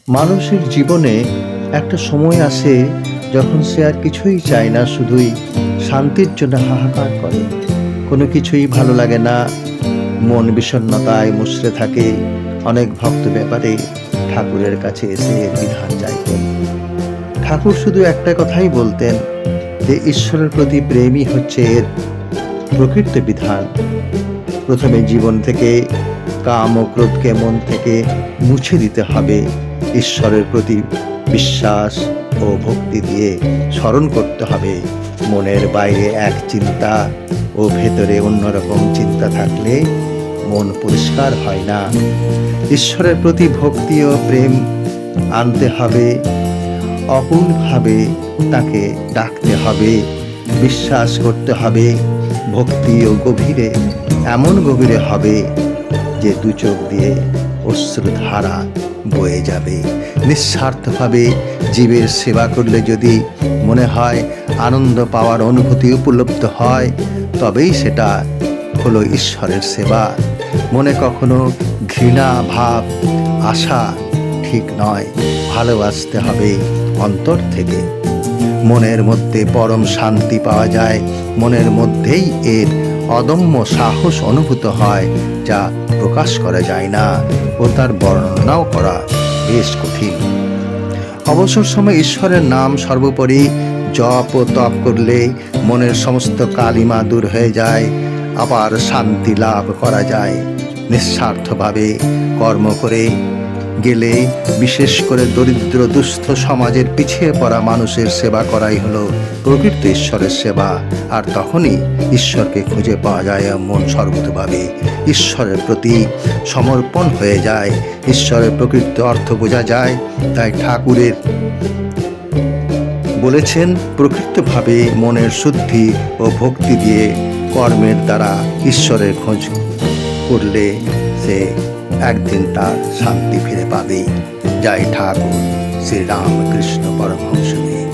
মানুষের জীবনে একটা সময় আসে যখন সে আর কিছুই চায় না, শুধুই শান্তির জন্য হাহাকার করে। কোনো কিছুই ভালো লাগে না, মন বিষণ্ণতায় মুচড়ে থাকে। অনেক ভক্ত ব্যাপারে ঠাকুরের কাছে এসে এর বিধান চাইতেন। ঠাকুর শুধু একটা কথাই বলতেন যে ঈশ্বরের প্রতি প্রেমই হচ্ছে এর প্রকৃত বিধান। প্রথমে জীবন থেকে কাম ও ক্রোধকে মন থেকে মুছে দিতে হবে। ঈশ্বরের প্রতি বিশ্বাস ও ভক্তি দিয়ে স্মরণ করতে হবে। মনের বাইরে এক চিন্তা ও ভেতরে অন্যরকম চিন্তা থাকলে মন পরিষ্কার হয় না। ঈশ্বরের প্রতি ভক্তি ও প্রেম আনতে হবে, অকুলভাবে তাকে ডাকতে হবে, বিশ্বাস করতে হবে। ভক্তি ও গভীরে, এমন গভীরে হবে যে দু চোখ দিয়ে অশ্রুধারা বয়ে যাবে। নিঃস্বার্থভাবে জীবের সেবা করলে যদি মনে হয় আনন্দ পাওয়ার অনুভূতি উপলব্ধ হয়, তবেই সেটা হলো ঈশ্বরের সেবা। মনে কখনো ঘৃণা ভাব আসা ঠিক নয়। ভালোবাসতে হবে অন্তর থেকে। মনের মধ্যে পরম শান্তি পাওয়া যায়। মনের মধ্যেই এর অদম্য সাহস অনুভূত হয়, যা প্রকাশ করা যায় না ও তার বর্ণনাও করা বেশ কঠিন। অবসর সময় ঈশ্বরের নাম সর্বোপরি জপ ও তপ করলে মনের সমস্ত কালিমা দূর হয়ে যায়, আবার শান্তি লাভ করা যায়। নিঃস্বার্থভাবে কর্ম করে গেলে, বিশেষ করে দরিদ্র দুস্থ সমাজের পিছিয়ে পড়া মানুষের সেবা করাই হলো প্রকৃত ঈশ্বরের সেবা। আর তখনই ঈশ্বরকে খুঁজে পাওয়া যায়। মন সর্বতভাবে ঈশ্বরের প্রতি সমর্পণ হয়ে যায়, ঈশ্বরের প্রকৃত অর্থ বোঝা যায়। তাই ঠাকুরের বলেছেন, প্রকৃতভাবে মনের শুদ্ধি ও ভক্তি দিয়ে কর্মের দ্বারা ঈশ্বরের খোঁজ করলে সে একদিন তার শান্তি ফিরে পাবে। জয় ঠাকুর শ্রী রামকৃষ্ণ পরমহংসদেব।